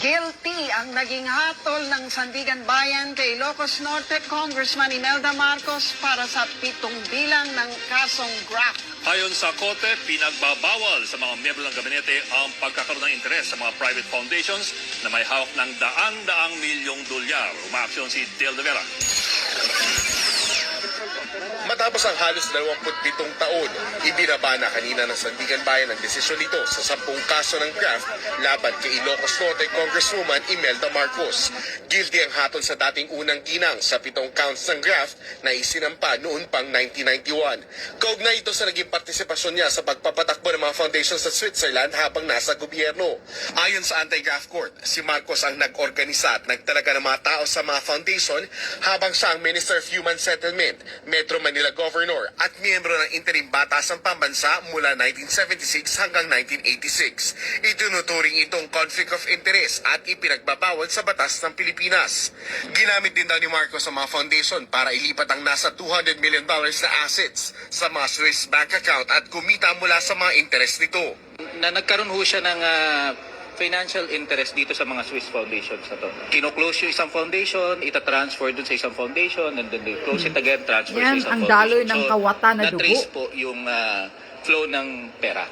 Guilty ang naging hatol ng Sandigan Bayan kay Ilocos Norte Congressman Imelda Marcos para sa 7 bilang ng kasong graft. Ayon sa Korte, pinagbabawal sa mga miyembro ng gabinete ang pagkakaroon ng interes sa mga private foundations na may hawak ng daang-daang milyong dolyar. Umaaksyon si Del de Vera. Matapos ang halos 27 taon, ibinaba na kanina ng Sandigan Bayan ang desisyon nito sa 10 kaso ng graft laban kay Ilocos Norte Congresswoman Imelda Marcos. Guilty ang hatol sa dating unang ginang sa 7 counts ng graft na isinampa noon pang 1991. Kaugnay ito sa naging partisipasyon niya sa pagpapatakbo ng mga foundations sa Switzerland habang nasa gobyerno. Ayon sa Anti-Graft Court, si Marcos ang nag-organisa at nagtalaga ng mga tao sa mga foundation habang siya ang Minister of Human Settlement, Metro Manila Governor at miyembro ng Interim Batasang Pambansa mula 1976 hanggang 1986. Itinuturing itong conflict of interest at ipinagbabawal sa batas ng Pilipinas. Ginamit din daw ni Marcos ang mga foundation para ilipat ang nasa $200 million na assets sa mga Swiss bank account at kumita mula sa mga interest nito. Nagkaroon ho siya ng financial interest dito sa mga Swiss foundations na to. Kino-close yung isang foundation, ita-transfer dun sa isang foundation, and then they close it again, transfer sa Yan, isang ang foundation. daloy ng kawata na dugo. Na-trace po yung flow ng pera.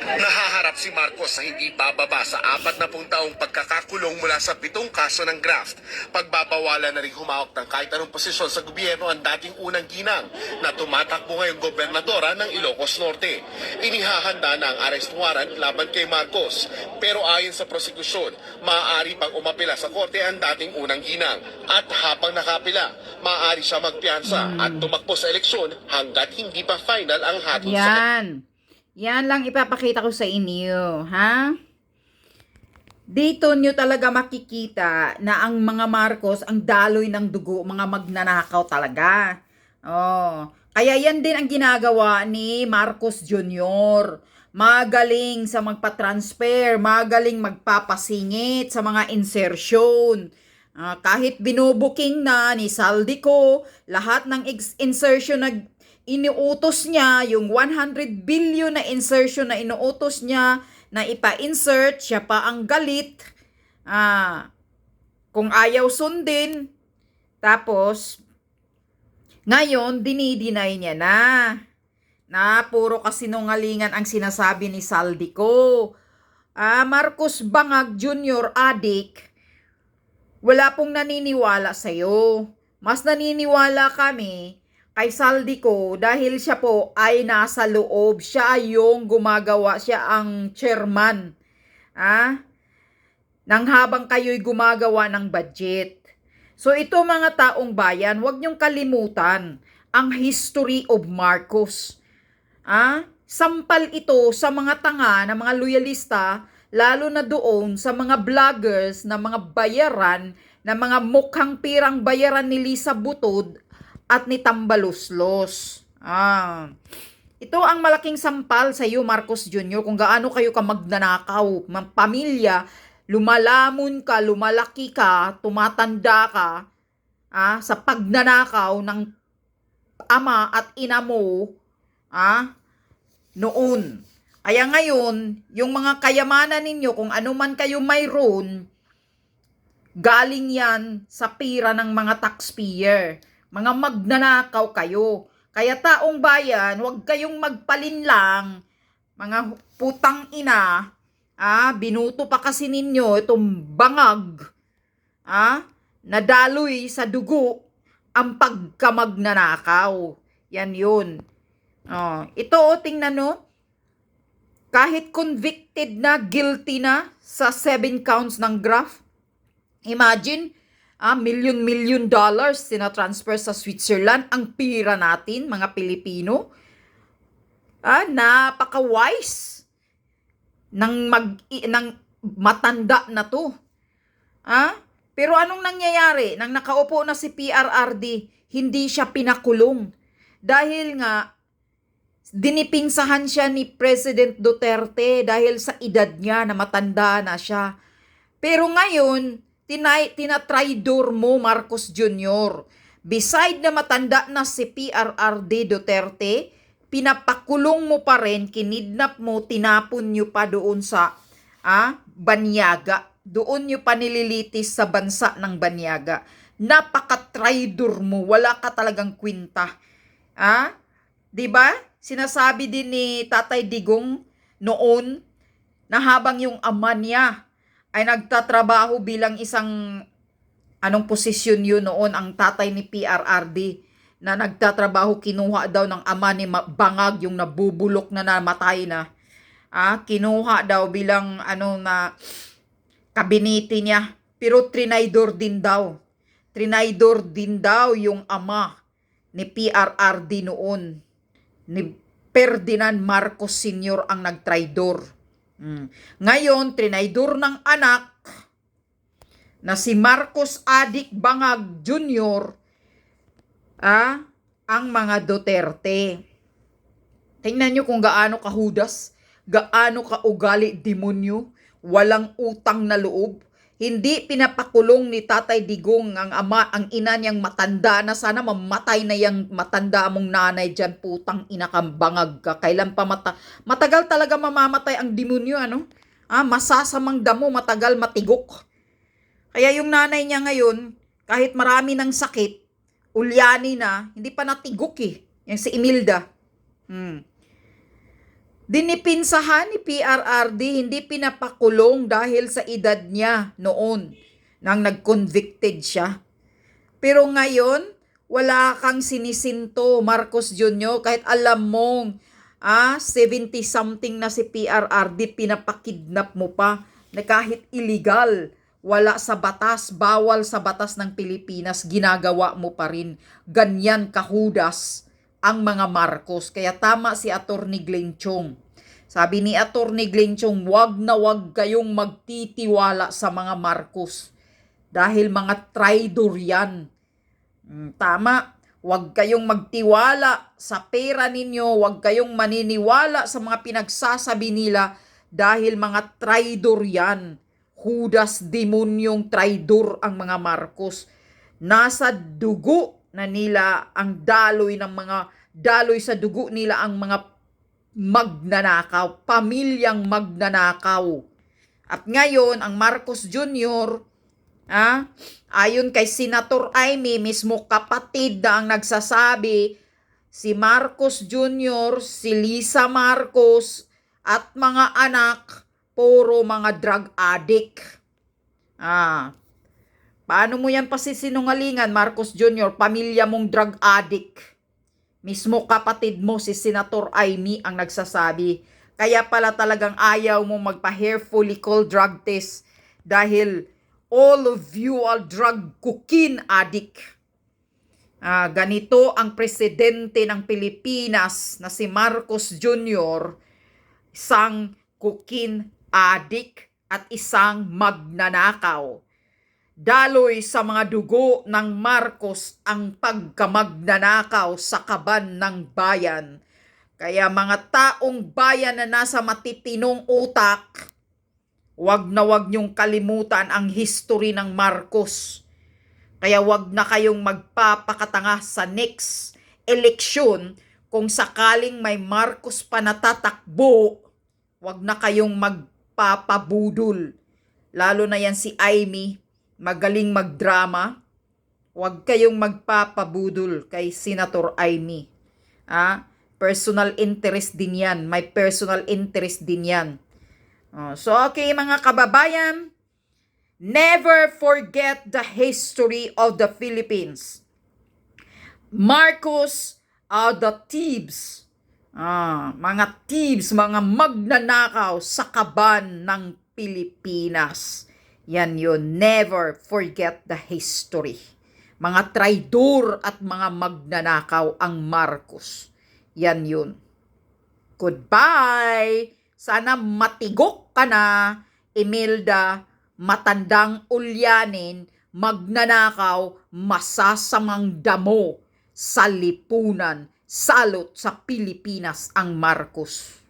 Nahaharap si Marcos sa hindi bababa sa 40 taong pagkakakulong mula sa 7 kaso ng graft. Pagbabawalan na rin humawak ng kahit anong posisyon sa gobyerno ang dating unang ginang na tumatakbo ngayong gobernadora ng Ilocos Norte. Inihahanda na ang arrest warrant laban kay Marcos. Pero ayon sa prosekusyon, maaari pang umapila sa korte ang dating unang ginang. At habang nakapila, maaari siya magpiyansa at tumakbo sa eleksyon hanggat hindi pa final ang hatol sa Yan. Yan lang ipapakita ko sa inyo, ha? Dito nyo talaga makikita na ang mga Marcos, ang daloy ng dugo, mga magnanakaw talaga. Oh, kaya yan din ang ginagawa ni Marcos Jr. Magaling sa magpa-transfer, magaling magpapasingit sa mga insertion. Kahit binubuking na ni Saldico, lahat ng insertion na iniutos niya, yung 100 billion na insertion na inuutos niya na ipa-insert, siya pa ang galit. Kung ayaw sundin, tapos, ngayon, dinideny niya na puro kasinungalingan ang sinasabi ni Saldico. Marcos Bangag Jr. Adik, wala pong naniniwala sa'yo. Mas naniniwala kami kay Saldico dahil siya po ay nasa loob. Siya yung gumagawa, siya ang chairman. Nang habang kayo'y gumagawa ng budget. So ito mga taong bayan, huwag niyong kalimutan ang history of Marcos. Sampal ito sa mga tanga na mga loyalista, lalo na doon sa mga vloggers na mga bayaran, na mga mukhang pirang bayaran ni Lisa Butod at ni Tambaluslos. Ito ang malaking sampal sa iyo, Marcos Jr., kung gaano kayo ka magnanakaw. Pamilya, lumalamon ka, lumalaki ka, tumatanda ka sa pagnanakaw ng ama at ina mo noon. Kaya ngayon, yung mga kayamanan ninyo, kung ano man kayo mayroon, galing yan sa pira ng mga taxpayer. Mga magnanakaw kayo. Kaya taong bayan, huwag kayong magpalinlang. Mga putang ina, binuto pa kasi ninyo itong bangag, nadaloy sa dugo ang pagkamagnanakaw. Yan yun. Ito, tingnan no, kahit convicted na, guilty na sa 7 counts ng graft, imagine, million dollars sinatransfer sa Switzerland. Ang pira natin, mga Pilipino. Napaka-wise ng matanda na to. Pero anong nangyayari? Nang nakaupo na si PRRD, hindi siya pinakulong. Dahil nga, dinipinsahan siya ni President Duterte dahil sa edad niya na matanda na siya. Pero ngayon, tinatraidor mo, Marcos Jr. Beside na matanda na si PRRD Duterte, pinapakulong mo pa rin, kinidnap mo, tinapon nyo pa doon sa Banyaga. doon nyo pa nililitis sa bansa ng banyaga. Napaka-traitor mo, wala ka talagang kwenta. 'Di ba? Sinasabi din ni Tatay Digong noon na habang yung ama niya ay nagtatrabaho bilang isang anong posisyon yun noon, ang tatay ni PRRD na nagtatrabaho, kinuha daw ng ama ni Bangag, yung nabubulok na namatay na. Kinuha daw bilang na kabinete niya. Pero trinaydor din daw. Trinaydor din daw yung ama ni PRRD noon. Ni Ferdinand Marcos Sr. ang nagtraydor. Ngayon, trinaydor ng anak na si Marcos Adik Bangag Jr., ang mga Duterte. Tingnan nyo kung gaano kahudas, gaano kaugali demonyo, walang utang na loob. Hindi pinapakulong ni Tatay Digong ang ama, ang ina niyang matanda na sana mamatay na yung matanda mong nanay dyan, putang ina kang bangag ka. Kailan pa matagal talaga mamamatay ang demonyo, masasamang damo, matagal matigok. Kaya yung nanay niya ngayon, kahit marami ng sakit, ulyani na, hindi pa natigok Yan si Imelda. Dinipinsahan ni PRRD, hindi pinapakulong dahil sa edad niya noon nang nag-convicted siya. Pero ngayon, wala kang sinisinto, Marcos Jr., kahit alam mong 70-something na si PRRD, pinapakidnap mo pa na kahit illegal, wala sa batas, bawal sa batas ng Pilipinas, ginagawa mo pa rin. Ganyan kahudas ang mga Marcos. Kaya tama si Attorney Glenn Chong. Sabi ni Attorney Glenn Chong, wag na wag kayong magtitiwala sa mga Marcos. Dahil mga traidor yan. Tama, wag kayong magtiwala sa pera ninyo, wag kayong maniniwala sa mga pinagsasabi nila dahil mga traidor yan. Hudas, demonyong traidor ang mga Marcos. Nasa dugo na nila ang daloy sa dugo nila ang mga magnanakaw, pamilyang magnanakaw. At ngayon, ang Marcos Jr., ayon kay Senator Amy, mismo kapatid na ang nagsasabi, si Marcos Jr., si Lisa Marcos, at mga anak, puro mga drug addict. Paano mo yan pasisinungalingan, Marcos Jr., pamilya mong drug addict? Mismo kapatid mo, si Senator Amy, ang nagsasabi. Kaya pala talagang ayaw mo magpa-hair follicle drug test dahil all of you are drug cocaine addict. Ganito ang presidente ng Pilipinas na si Marcos Jr., isang cocaine addict at isang magnanakaw. Daloy sa mga dugo ng Marcos ang pagkamagnanakaw sa kaban ng bayan. Kaya mga taong bayan na nasa matitinong utak, wag na wag niyong kalimutan ang history ng Marcos. Kaya wag na kayong magpapakatanga sa next eleksyon. Kung sakaling may Marcos pa natatakbo, wag na kayong magpapabudol. Lalo na yan si Amy, magaling magdrama. Wag kayong magpapabudol kay Senator Amy. Personal interest din yan. May personal interest din yan. So okay mga kababayan, never forget the history of the Philippines. Marcos are the thieves. Mga thieves, mga magnanakaw sa kaban ng Pilipinas. Yan yun. Never forget the history. Mga traidor at mga magnanakaw ang Marcos. Yan yun. Goodbye! Sana matigok ka na, Imelda, matandang ulyanin, magnanakaw, masasamang damo sa lipunan. Salot sa Pilipinas ang Marcos.